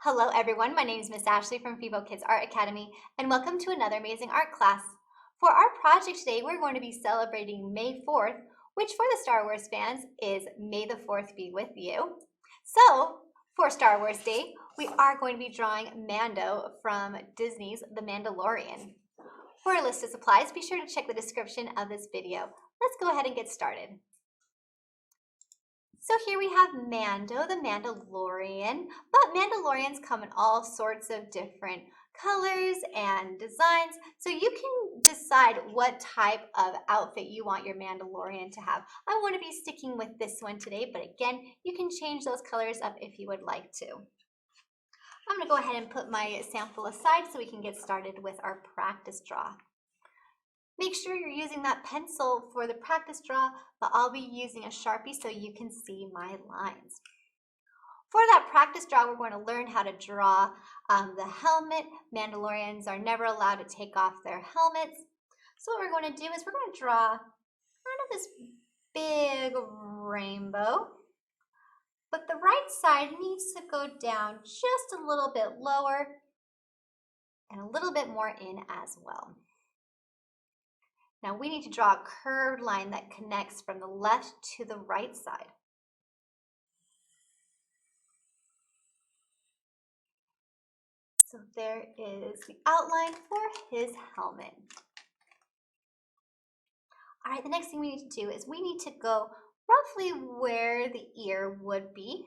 Hello everyone, my name is Miss Ashley from Fevo Kids Art Academy and welcome to another amazing art class. For our project today, we're going to be celebrating May 4th, which for the Star Wars fans is May the 4th be with you. So for Star Wars Day, we are going to be drawing Mando from Disney's The Mandalorian. For a list of supplies, be sure to check the description of this video. Let's go ahead and get started. So here we have Mando, the Mandalorian, but Mandalorians come in all sorts of different colors and designs, so you can decide what type of outfit you want your Mandalorian to have. I want to be sticking with this one today, but again, you can change those colors up if you would like to. I'm going to go ahead and put my sample aside so we can get started with our practice draw. Make sure you're using that pencil for the practice draw, but I'll be using a Sharpie so you can see my lines. For that practice draw, we're going to learn how to draw the helmet. Mandalorians are never allowed to take off their helmets. So what we're going to do is we're going to draw kind of this big rainbow, but the right side needs to go down just a little bit lower and a little bit more in as well. Now we need to draw a curved line that connects from the left to the right side. So there is the outline for his helmet. All right, the next thing we need to do is we need to go roughly where the ear would be,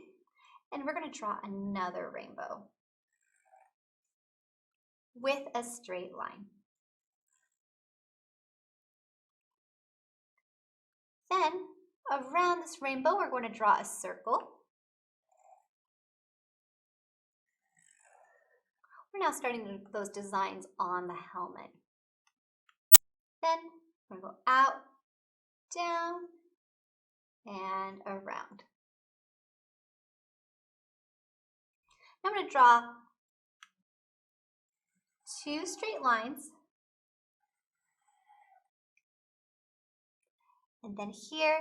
and we're going to draw another rainbow with a straight line. Then around this rainbow, we're going to draw a circle. We're now starting those designs on the helmet. Then we're going to go out, down, and around. Now I'm going to draw two straight lines. And then here,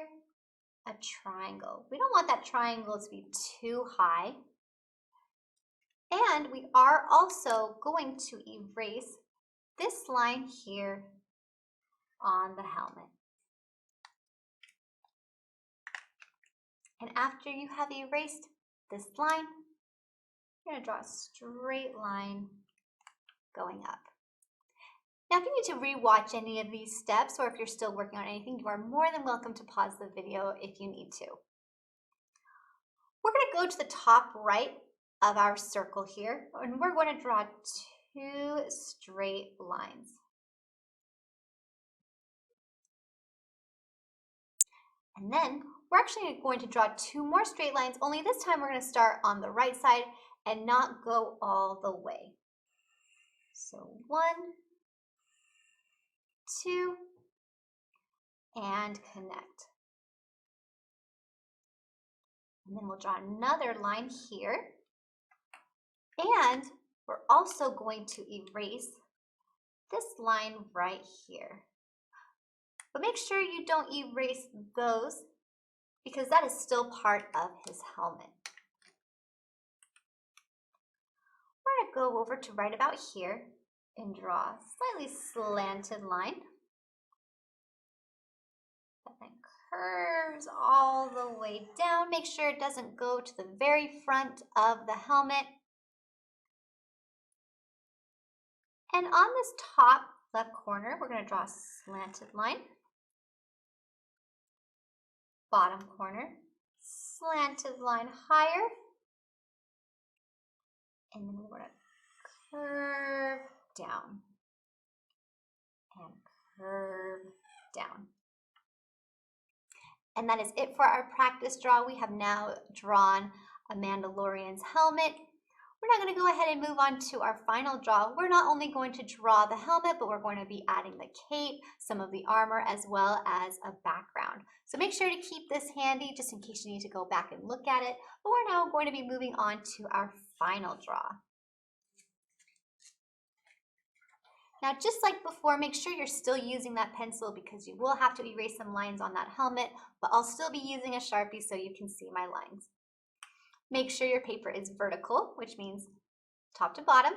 a triangle. We don't want that triangle to be too high. And we are also going to erase this line here on the helmet. And after you have erased this line, you're going to draw a straight line going up. Now, if you need to re-watch any of these steps, or if you're still working on anything, you are more than welcome to pause the video if you need to. We're going to go to the top right of our circle here, and we're going to draw two straight lines. And then we're actually going to draw two more straight lines, only this time we're going to start on the right side and not go all the way. So 1, 2, and connect. And then we'll draw another line here. And we're also going to erase this line right here. But make sure you don't erase those because that is still part of his helmet. We're going to go over to right about here and draw a slightly slanted line that then curves all the way down. Make sure it doesn't go to the very front of the helmet. And on this top left corner, we're going to draw a slanted line. Bottom corner, slanted line higher. And then we're going to curve down and curve down. And that is it for our practice draw. We have now drawn a Mandalorian's helmet. We're now going to go ahead and move on to our final draw. We're not only going to draw the helmet, but we're going to be adding the cape, some of the armor, as well as a background. So make sure to keep this handy just in case you need to go back and look at it. But we're now going to be moving on to our final draw. Now, just like before, make sure you're still using that pencil because you will have to erase some lines on that helmet, but I'll still be using a Sharpie so you can see my lines. Make sure your paper is vertical, which means top to bottom.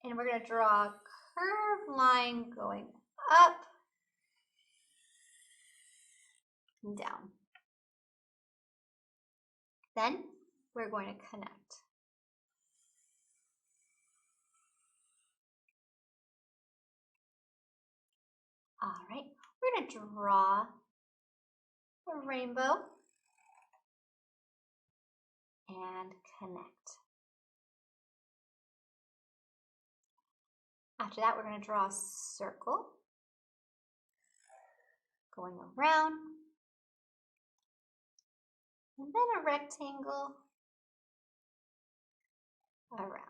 And we're going to draw a curved line going up and down. Then we're going to connect. All right, we're going to draw a rainbow and connect. After that, we're going to draw a circle going around, and then a rectangle around.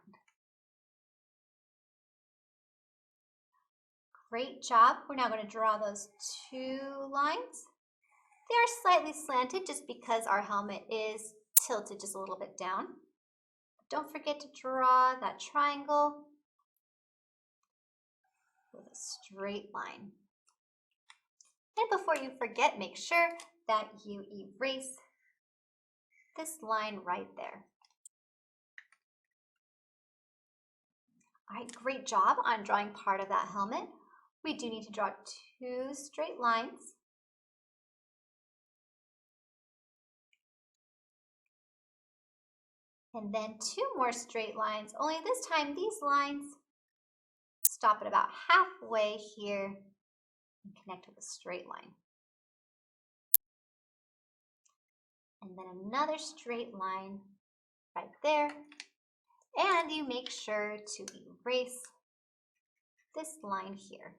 Great job. We're now going to draw those two lines. They are slightly slanted just because our helmet is tilted just a little bit down. Don't forget to draw that triangle with a straight line. And before you forget, make sure that you erase this line right there. All right, great job on drawing part of that helmet. We do need to draw two straight lines. And then two more straight lines, only this time these lines stop at about halfway here and connect with a straight line. And then another straight line right there. And you make sure to erase this line here.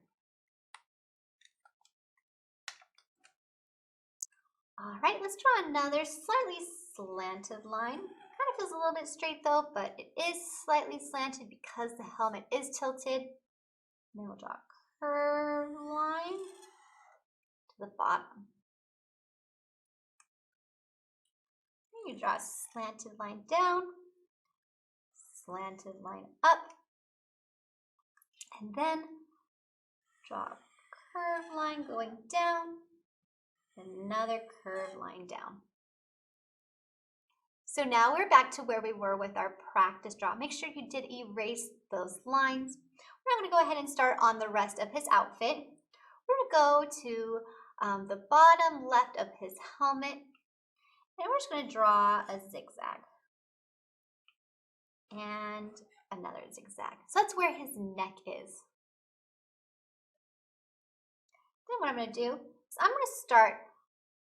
All right, let's draw another slightly slanted line. Kind of feels a little bit straight though, but it is slightly slanted because the helmet is tilted. And then we'll draw a curved line to the bottom. And you draw a slanted line down, slanted line up, and then draw a curved line going down, another curved line down. So now we're back to where we were with our practice draw. Make sure you did erase those lines. We're now going to go ahead and start on the rest of his outfit. We're going to go to the bottom left of his helmet, and we're just going to draw a zigzag and another zigzag. So that's where his neck is. Then what I'm going to do is I'm going to start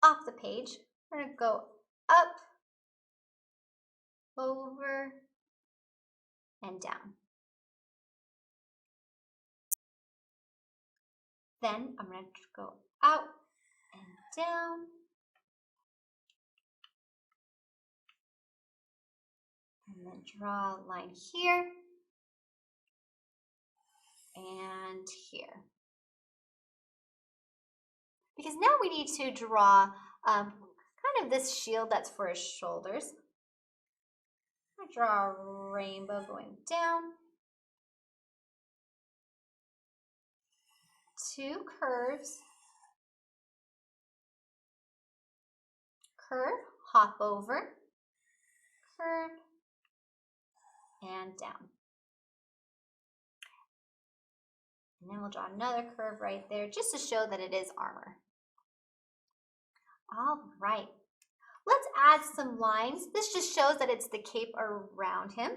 off the page. We're going to go up, over, and down. Then I'm going to go out and down, and then draw a line here and here. Because now we need to draw kind of this shield that's for his shoulders. I'm going to draw a rainbow going down, two curves, curve, hop over, curve, and down. And then we'll draw another curve right there just to show that it is armor. All right, let's add some lines. This just shows that it's the cape around him.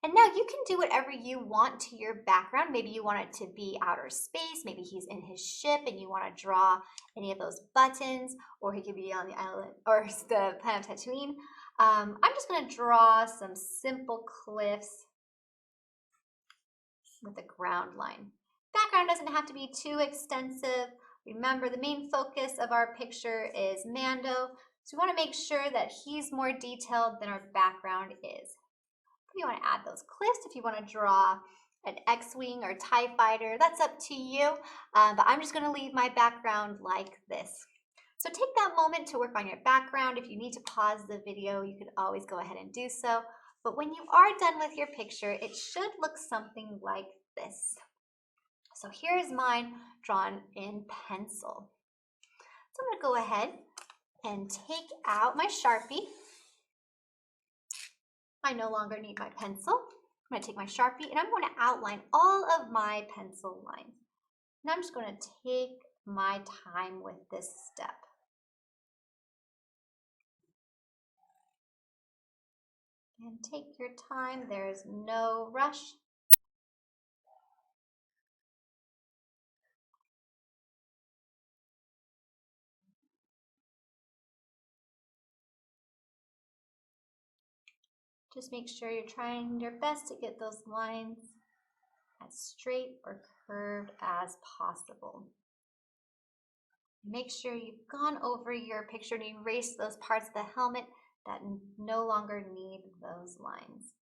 And now you can do whatever you want to your background. Maybe you want it to be outer space. Maybe he's in his ship and you want to draw any of those buttons, or he could be on the island or the planet of Tatooine. I'm just going to draw some simple cliffs with a ground line. Background doesn't have to be too extensive. Remember, the main focus of our picture is Mando, so we want to make sure that he's more detailed than our background is. If you want to add those cliffs, if you want to draw an X-Wing or TIE fighter, that's up to you, but I'm just going to leave my background like this. So take that moment to work on your background. If you need to pause the video, you could always go ahead and do so. But when you are done with your picture, it should look something like this. So here is mine drawn in pencil. So I'm going to go ahead and take out my Sharpie. I no longer need my pencil. I'm going to take my Sharpie and I'm going to outline all of my pencil lines. And I'm just going to take my time with this step. And take your time, there's no rush. Just make sure you're trying your best to get those lines as straight or curved as possible. Make sure you've gone over your picture and erased those parts of the helmet that no longer need those lines.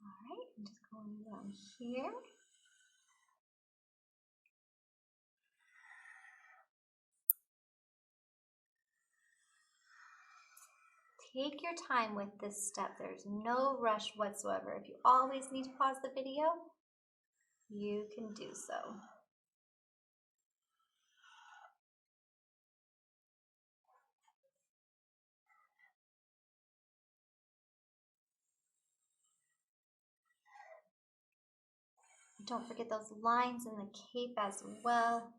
All right, I'm just going down here. Take your time with this step. There's no rush whatsoever. If you always need to pause the video, you can do so. Don't forget those lines in the cape as well.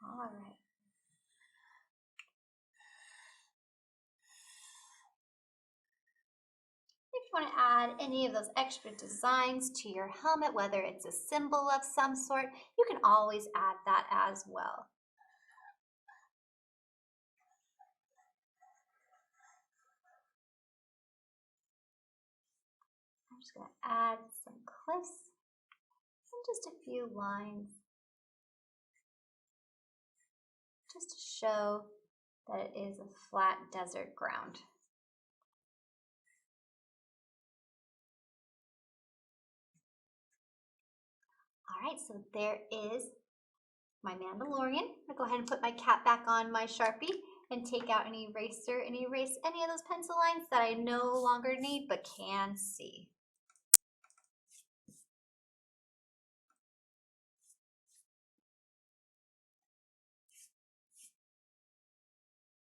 All right. If you want to add any of those extra designs to your helmet, whether it's a symbol of some sort, you can always add that as well. I'm just going to add some cliffs and just a few lines just to show that it is a flat desert ground. All right, so there is my Mandalorian. I'm gonna go ahead and put my cap back on my Sharpie and take out an eraser and erase any of those pencil lines that I no longer need but can see.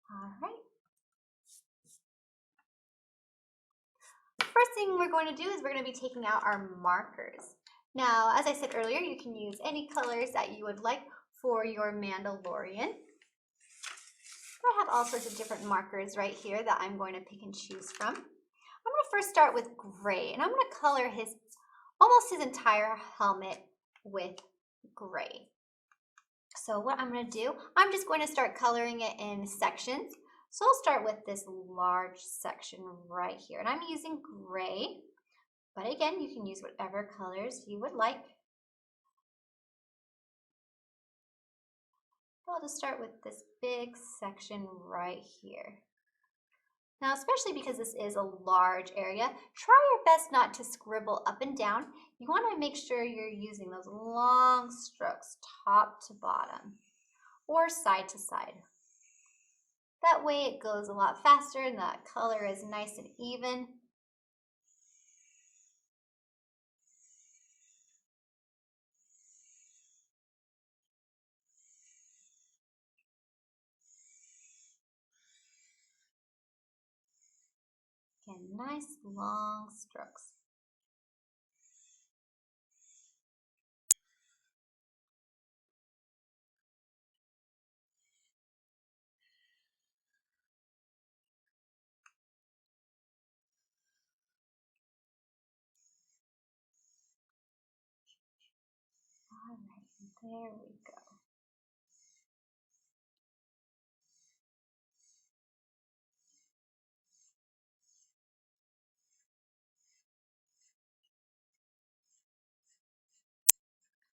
All right. First thing we're going to do is we're going to be taking out our markers. Now, as I said earlier, you can use any colors that you would like for your Mandalorian. I have all sorts of different markers right here that I'm going to pick and choose from. I'm going to first start with gray, and I'm going to color almost his entire helmet with gray. So what I'm going to do, I'm just going to start coloring it in sections. So I'll start with this large section right here, and I'm using gray, but again, you can use whatever colors you would like. I'll just start with this big section right here. Now, especially because this is a large area, try your best not to scribble up and down. You want to make sure you're using those long strokes, top to bottom, or side to side. That way it goes a lot faster and that color is nice and even. Again, nice long strokes. All right, there we go.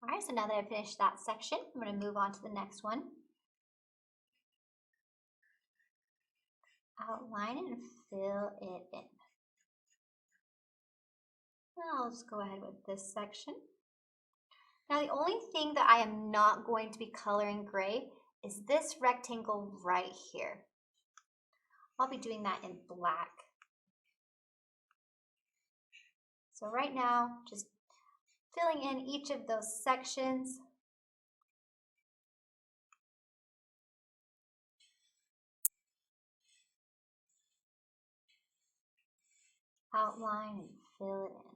All right, so now that I've finished that section, I'm going to move on to the next one. outline it and fill it in. I'll just go ahead with this section. Now the only thing that I am not going to be coloring gray is this rectangle right here. I'll be doing that in black. So right now, just filling in each of those sections. Outline and fill it in.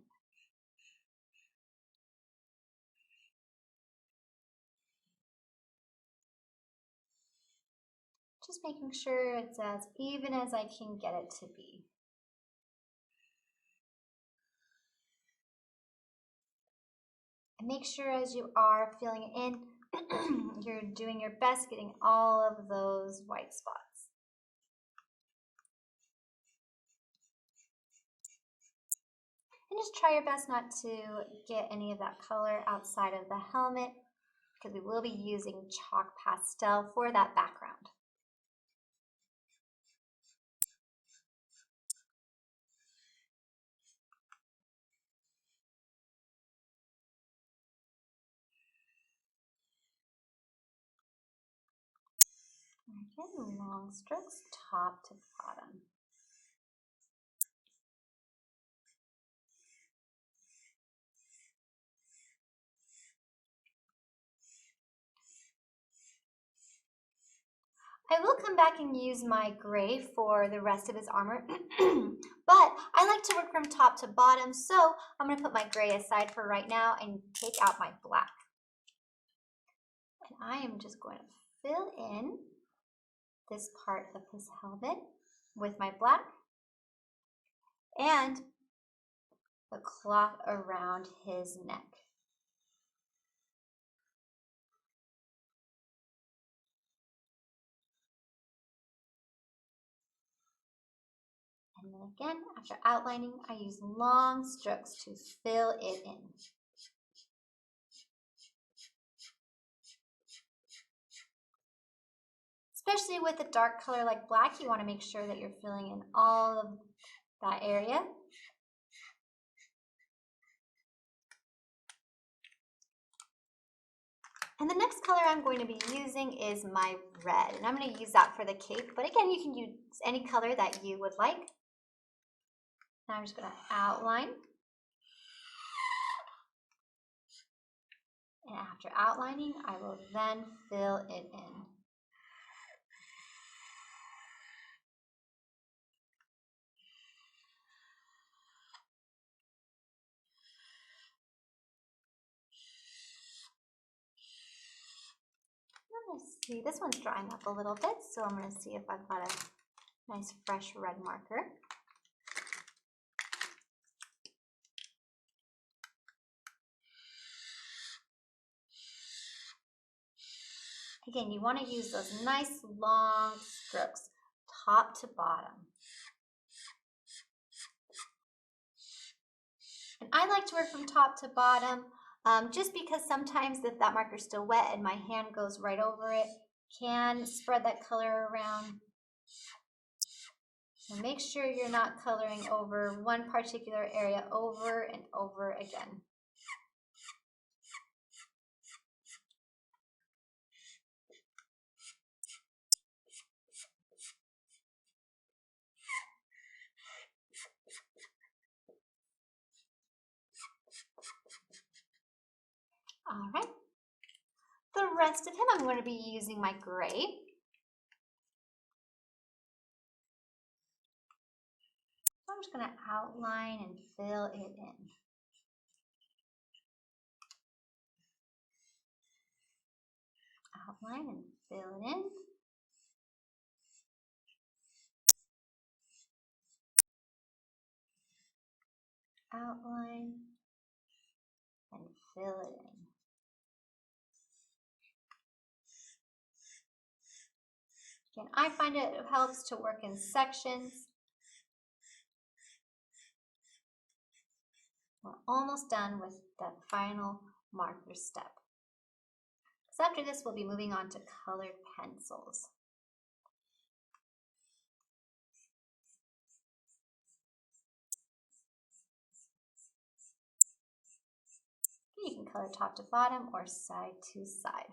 Just making sure it's as even as I can get it to be. And make sure as you are filling it in, you're doing your best getting all of those white spots. And just try your best not to get any of that color outside of the helmet, because we will be using chalk pastel for that background. Again, long strokes, top to bottom. I will come back and use my gray for the rest of his armor, but I like to work from top to bottom, so I'm going to put my gray aside for right now and take out my black. And I am just going to fill in this part of his helmet with my black and the cloth around his neck. And then again, after outlining, I use long strokes to fill it in. Especially with a dark color like black, you want to make sure that you're filling in all of that area. And the next color I'm going to be using is my red, and I'm going to use that for the cape, but again, you can use any color that you would like. Now I'm just going to outline. And after outlining, I will then fill it in. Let's see, this one's drying up a little bit, so I'm going to see if I've got a nice fresh red marker. Again, you want to use those nice long strokes, top to bottom. And I like to work from top to bottom just because sometimes if that marker's still wet and my hand goes right over it, can spread that color around. So make sure you're not coloring over one particular area over and over again. All right. The rest of him, I'm going to be using my gray. So I'm just going to outline and fill it in. Outline and fill it in. Outline and fill it in. Again, I find it helps to work in sections. We're almost done with the final marker step. So after this, we'll be moving on to colored pencils. can color top to bottom or side to side.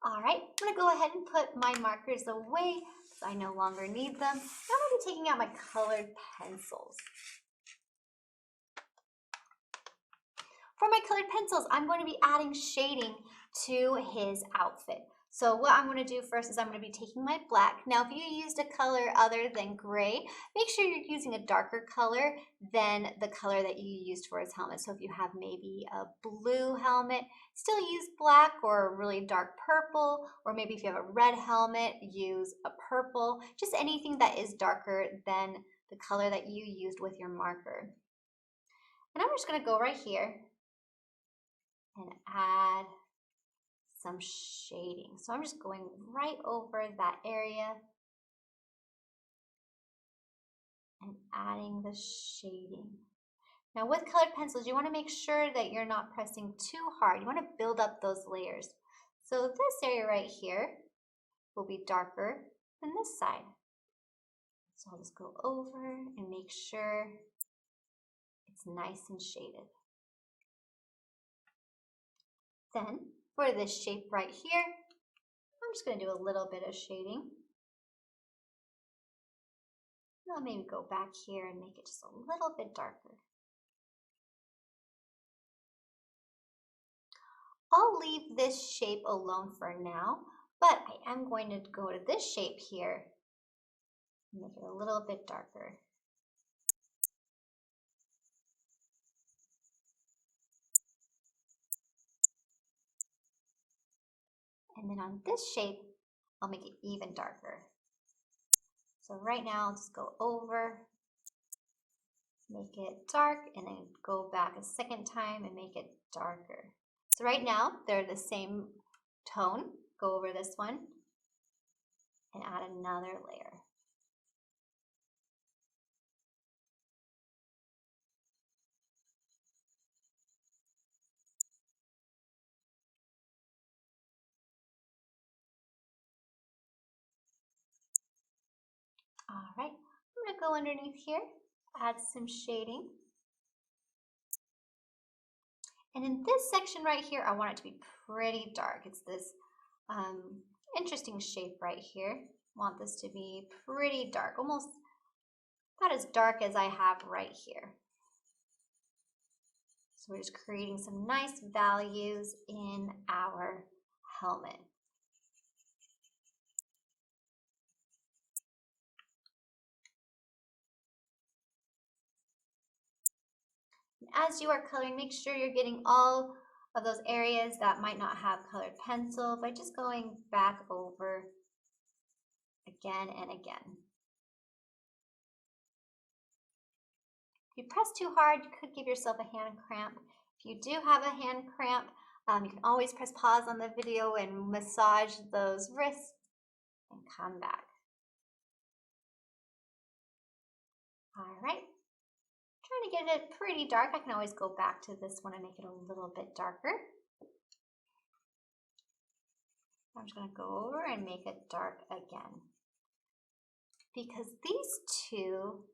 All right, I'm gonna go ahead and put my markers away because I no longer need them. Now I'm gonna be taking out my colored pencils. For my colored pencils, I'm going to be adding shading to his outfit. So what I'm going to do first is I'm going to be taking my black. Now, if you used a color other than gray, make sure you're using a darker color than the color that you used for his helmet. So if you have maybe a blue helmet, still use black or a really dark purple, or maybe if you have a red helmet, use a purple, just anything that is darker than the color that you used with your marker. And I'm just going to go right here and add some shading. So I'm just going right over that area and adding the shading. Now with colored pencils, you want to make sure that you're not pressing too hard. You want to build up those layers. So this area right here will be darker than this side. So I'll just go over and make sure it's nice and shaded. Then for this shape right here, I'm just going to do a little bit of shading. I'll maybe go back here and make it just a little bit darker. I'll leave this shape alone for now, but I am going to go to this shape here and make it a little bit darker. And then on this shape, I'll make it even darker. So right now, I'll just go over, make it dark, and then go back a second time and make it darker. So right now, they're the same tone. Go over this one and add another layer. All right, I'm gonna go underneath here, add some shading. And in this section right here, I want it to be pretty dark. It's this interesting shape right here. I want this to be pretty dark, almost about as dark as I have right here. So we're just creating some nice values in our helmet. As you are coloring, make sure you're getting all of those areas that might not have colored pencil by just going back over again and again. If you press too hard, you could give yourself a hand cramp. If you do have a hand cramp, you can always press pause on the video and massage those wrists and come back. All right. Trying to get it pretty dark. I can always go back to this one and make it a little bit darker. I'm just going to go over and make it dark again. Because these two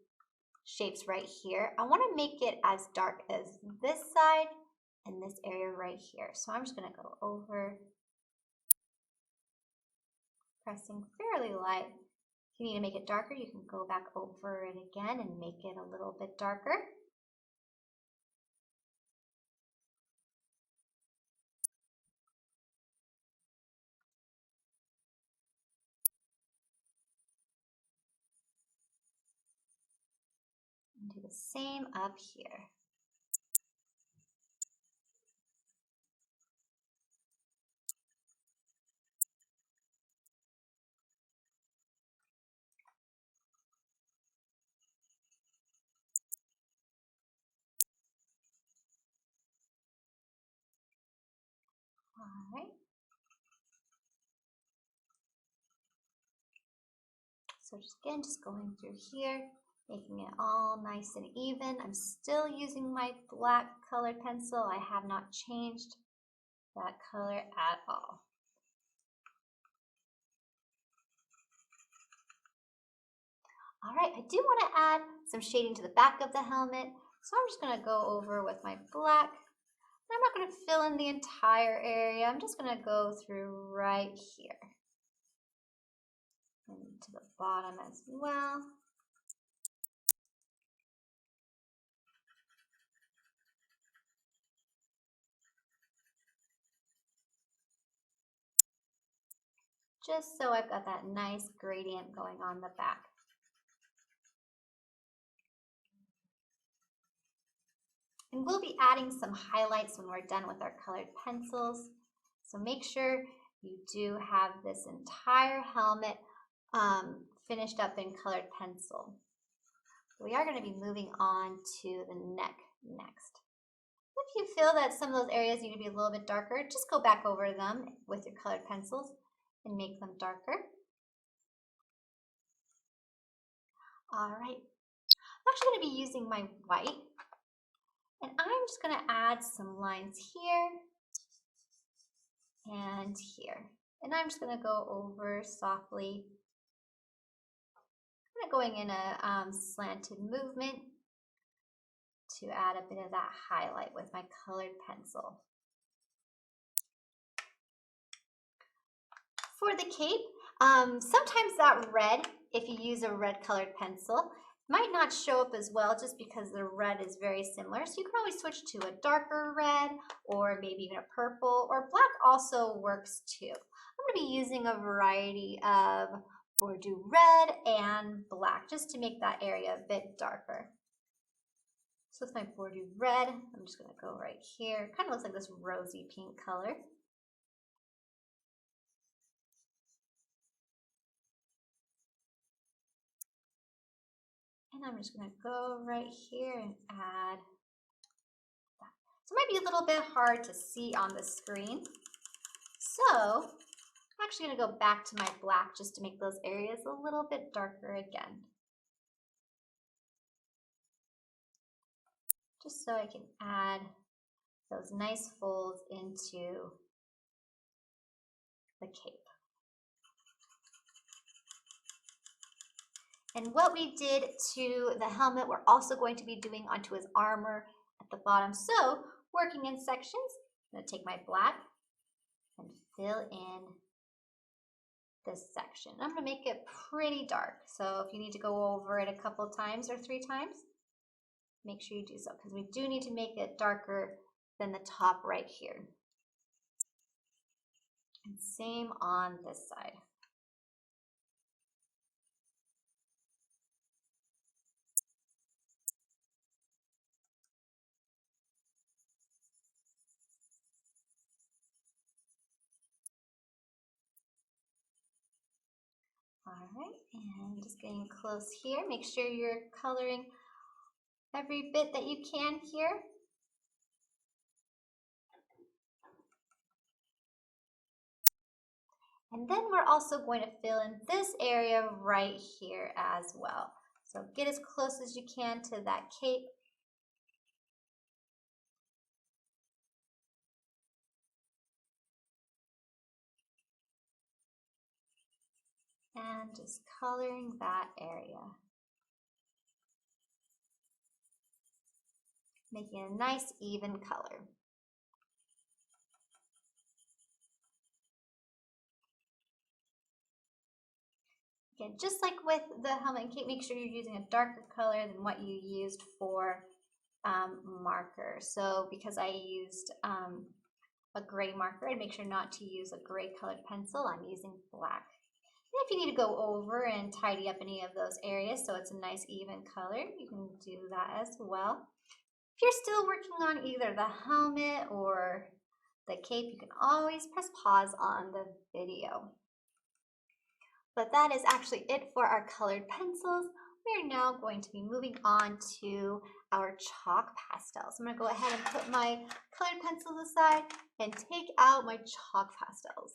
shapes right here, I want to make it as dark as this side and this area right here. So I'm just going to go over, pressing fairly light. If you need to make it darker, you can go back over it again and make it a little bit darker. And do the same up here. All right. So just going through here, making it all nice and even. I'm still using my black colored pencil. I have not changed that color at all. All right, I do want to add some shading to the back of the helmet. So I'm just gonna go over with my black. I'm not gonna fill in the entire area. I'm just gonna go through right here and to the bottom as well. Just so I've got that nice gradient going on the back. And we'll be adding some highlights when we're done with our colored pencils. So make sure you do have this entire helmet finished up in colored pencil. We are going to be moving on to the neck next. If you feel that some of those areas need to be a little bit darker, just go back over them with your colored pencils and make them darker. All right, I'm actually going to be using my white, and I'm just going to add some lines here and here. And I'm just going to go over softly, kind of going in a slanted movement to add a bit of that highlight with my colored pencil. For the cape, sometimes that red, if you use a red colored pencil, might not show up as well just because the red is very similar. So you can always switch to a darker red or maybe even a purple, or black also works too. I'm going to be using a variety of Bordeaux red and black just to make that area a bit darker. So with my Bordeaux red, I'm just going to go right here. Kind of looks like this rosy pink color. And I'm just going to go right here and add that. So it might be a little bit hard to see on the screen. So I'm actually going to go back to my black just to make those areas a little bit darker again. Just so I can add those nice folds into the cape. And what we did to the helmet, we're also going to be doing onto his armor at the bottom. So working in sections, I'm going to take my black and fill in this section. I'm going to make it pretty dark. So if you need to go over it a couple times or 3 times, make sure you do so, because we do need to make it darker than the top right here. And same on this side. All right, and just getting close here. Make sure you're coloring every bit that you can here. And then we're also going to fill in this area right here as well. So get as close as you can to that cape. And just coloring that area. Making a nice even color. Again, just like with the helmet and cape, make sure you're using a darker color than what you used for marker. So because I used a gray marker, I'd make sure not to use a gray colored pencil. I'm using black. And if you need to go over and tidy up any of those areas so it's a nice even color, you can do that as well. If you're still working on either the helmet or the cape, you can always press pause on the video. But that is actually it for our colored pencils. We are now going to be moving on to our chalk pastels. I'm going to go ahead and put my colored pencils aside and take out my chalk pastels.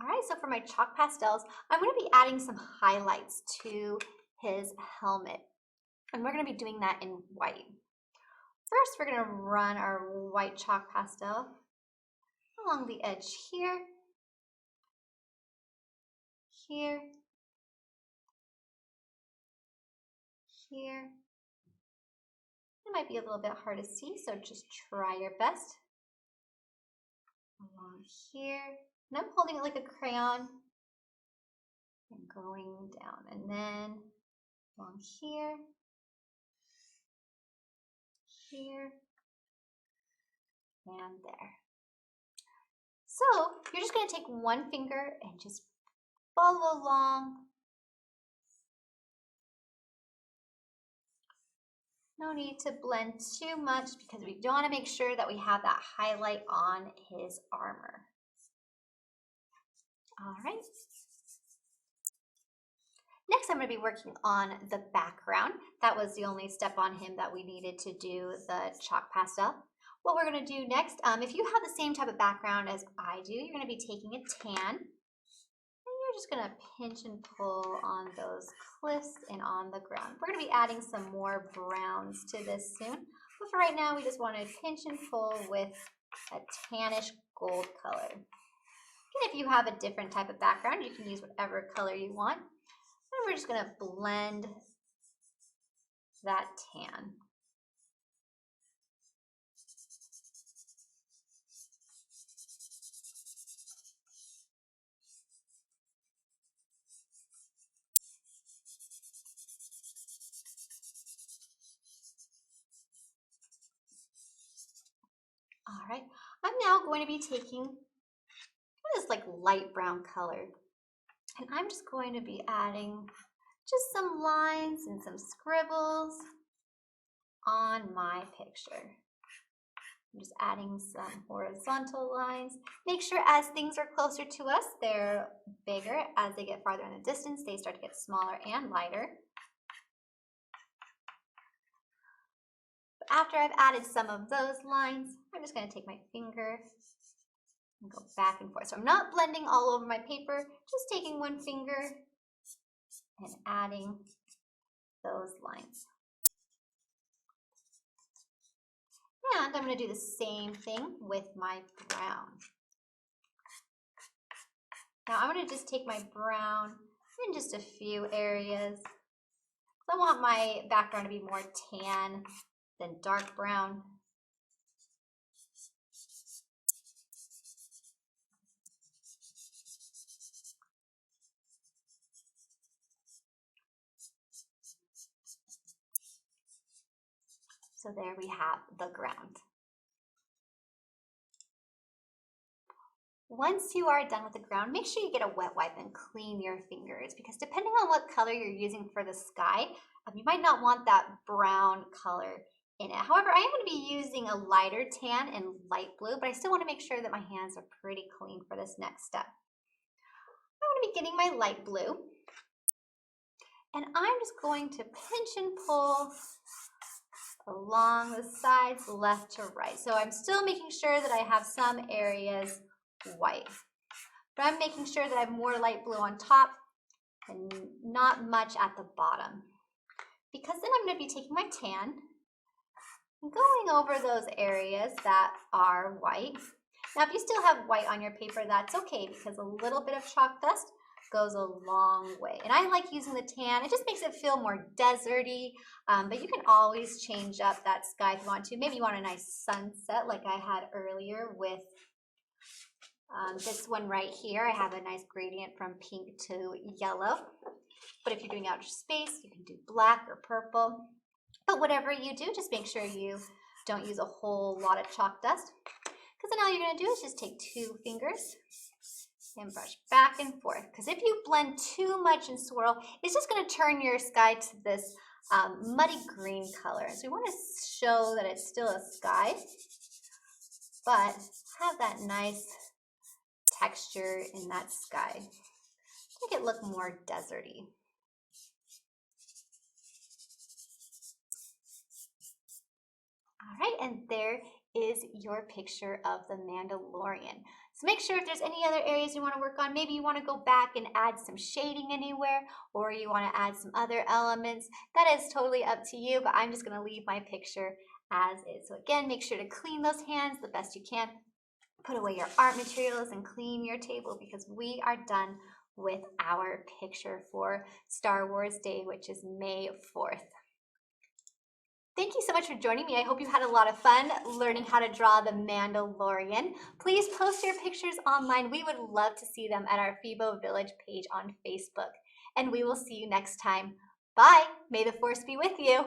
All right, so for my chalk pastels, I'm going to be adding some highlights to his helmet. And we're going to be doing that in white. First, we're going to run our white chalk pastel along the edge here, here, here. It might be a little bit hard to see, so just try your best. Along here, and I'm holding it like a crayon and going down, and then along here, here, and there. So you're just going to take one finger and just follow along. No need to blend too much because we don't want to make sure that we have that highlight on his armor. All right. Next, I'm going to be working on the background. That was the only step on him that we needed to do the chalk pastel. What we're going to do next, if you have the same type of background as I do, you're going to be taking a tan. And you're just going to pinch and pull on those cliffs and on the ground. We're going to be adding some more browns to this soon. But for right now, we just want to pinch and pull with a tannish gold color. And if you have a different type of background, you can use whatever color you want. And we're just going to blend that tan. All right, I'm now going to be taking this like light brown color, and I'm just going to be adding just some lines and some scribbles on my picture. I'm just adding some horizontal lines. Make sure as things are closer to us, they're bigger. As they get farther in the distance, they start to get smaller and lighter. But after I've added some of those lines, I'm just going to take my finger and go back and forth. So I'm not blending all over my paper, just taking one finger and adding those lines. And I'm going to do the same thing with my brown. Now I'm going to just take my brown in just a few areas. I want my background to be more tan than dark brown. So there we have the ground. Once you are done with the ground, make sure you get a wet wipe and clean your fingers, because depending on what color you're using for the sky, you might not want that brown color in it. However, I am going to be using a lighter tan and light blue, but I still want to make sure that my hands are pretty clean for this next step. I'm going to be getting my light blue, and I'm just going to pinch and pull along the sides left to right. So I'm still making sure that I have some areas white, but I'm making sure that I have more light blue on top and not much at the bottom, because then I'm going to be taking my tan and going over those areas that are white. Now if you still have white on your paper, that's okay, because a little bit of chalk dust goes a long way. And I like using the tan. It just makes it feel more deserty, but you can always change up that sky if you want to. Maybe you want a nice sunset like I had earlier with this one right here. I have a nice gradient from pink to yellow. But if you're doing outer space, you can do black or purple. But whatever you do, just make sure you don't use a whole lot of chalk dust, because then all you're going to do is just take two fingers and brush back and forth. Because if you blend too much and swirl, it's just going to turn your sky to this muddy green color. So we want to show that it's still a sky, but have that nice texture in that sky. Make it look more deserty. All right, and there is your picture of the Mandalorian. So make sure if there's any other areas you want to work on, maybe you want to go back and add some shading anywhere, or you want to add some other elements, that is totally up to you, but I'm just going to leave my picture as is. So again, make sure to clean those hands the best you can, put away your art materials, and clean your table, because we are done with our picture for Star Wars Day, which is May 4th. Thank you so much for joining me. I hope you had a lot of fun learning how to draw the Mandalorian. Please post your pictures online. We would love to see them at our Phoebo Village page on Facebook. And we will see you next time. Bye. May the force be with you.